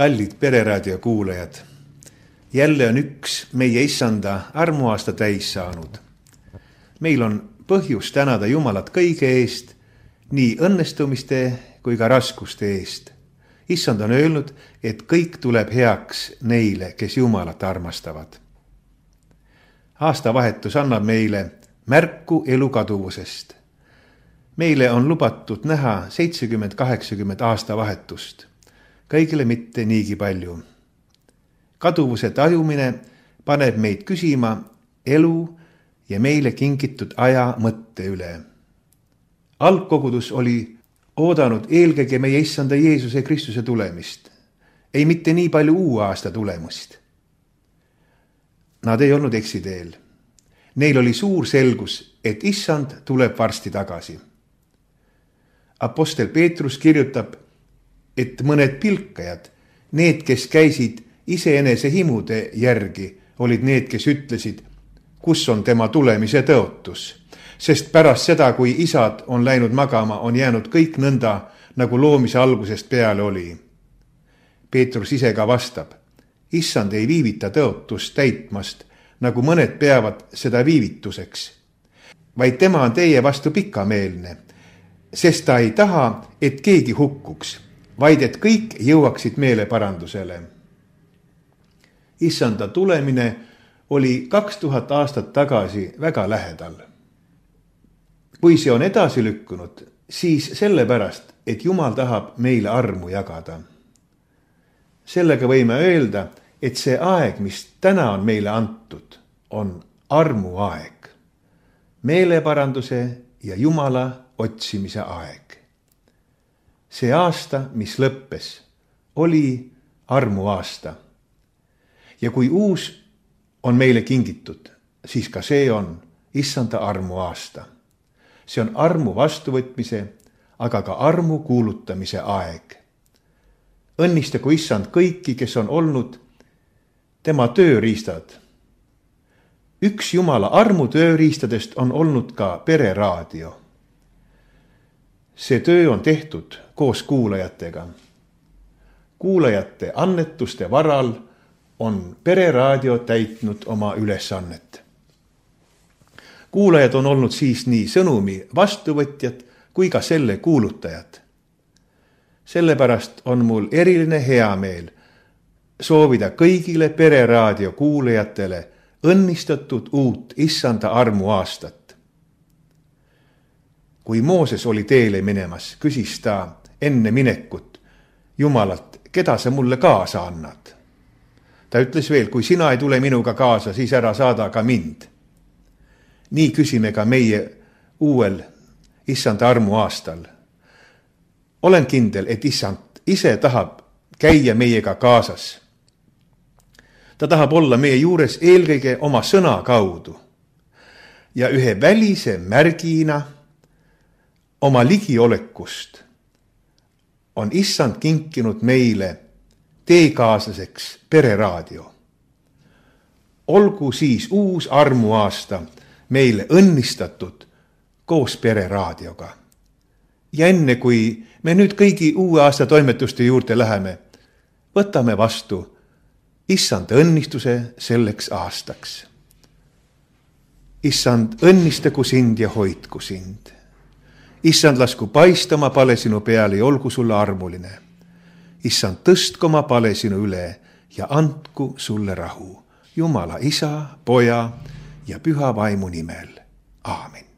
Kallid Pereraadio kuulajad, jälle on üks meie Issanda armuaasta täis saanud. Meil on põhjus tänada Jumalat kõige eest, nii õnnestumiste kui ka raskuste eest. Issand on öelnud, et kõik tuleb heaks neile, kes Jumalat armastavad. Aastavahetus annab meile märku elu kaduvusest. Meile on lubatud näha 70-80 aastavahetust. Kõigile mitte niigi palju. Kaduvuse tajumine paneb meid küsima elu ja meile kingitud aja mõtte üle. Algkogudus oli oodanud eelkõige meie Issanda Jeesuse Kristuse tulemist, ei mitte nii palju uue aasta tulemust. Nad ei olnud eksiteel. Neil oli suur selgus, et Issand tuleb varsti tagasi. Apostel Peetrus kirjutab, et mõned pilkajad, need, kes käisid iseenese himude järgi, olid need, kes ütlesid, kus on tema tulemise tõotus. Sest pärast seda, kui isad on läinud magama, on jäänud kõik nõnda, nagu loomise algusest peale oli. Peetrus ise ka vastab, Issand ei viivita tõotust täitmast, nagu mõned peavad seda viivituseks. Vaid tema on teie vastu pikameelne, sest ta ei taha, et keegi hukkuks, vaid et kõik jõuaksid meeleparandusele. Issanda tulemine oli 2000 aastat tagasi väga lähedal. Kui see on edasi lükkunud, siis sellepärast, et Jumal tahab meile armu jagada. Sellega võime öelda, et see aeg, mis täna on meile antud, on armuaeg. Meeleparanduse ja Jumala otsimise aeg. See aasta, mis lõppes, oli armuaasta. Ja kui uus on meile kingitud, siis ka see on Issanda armuaasta. See on armu vastuvõtmise, aga ka armu kuulutamise aeg. Õnnistagu Issand kõiki, kes on olnud tema tööriistad. Üks Jumala armu tööriistadest on olnud ka Pereraadio. See töö on tehtud koos kuulajatega. Kuulajate annetuste varal on Pereraadio täitnud oma ülesannet. Kuulajad on olnud siis nii sõnumi vastuvõtjad kui ka selle kuulutajad. Sellepärast on mul eriline hea meel soovida kõigile Pereraadio kuulajatele õnnistatud uut Issanda armuaastat. Kui Mooses oli teele minemas, küsis ta enne minekut Jumalalt, keda sa mulle kaasa annad. Ta ütles veel, kui sina ei tule minuga kaasa, siis ära saada ka mind. Nii küsime ka meie uuel Issanda armuaastal. Olen kindel, et Issand ise tahab käia meiega kaasas. Ta tahab olla meie juures eelkõige oma sõna kaudu. Ja ühe välise märgina oma ligiolekust on Issand kinkinud meile teekaaslaseks Pereraadio. Olgu siis uus armuaasta meile õnnistatud koos Pereraadioga. Ja enne kui me nüüd kõigi uue aasta toimetuste juurde läheme, võtame vastu Issand õnnistuse selleks aastaks. Issand õnnistagu sind ja hoidku sind. Issand lasku paistama pale sinu peale ja olgu sulle armuline. Issand tõstku oma pale sinu üle ja andku sulle rahu. Jumala Isa, Poja ja Püha Vaimu nimel. Aamen.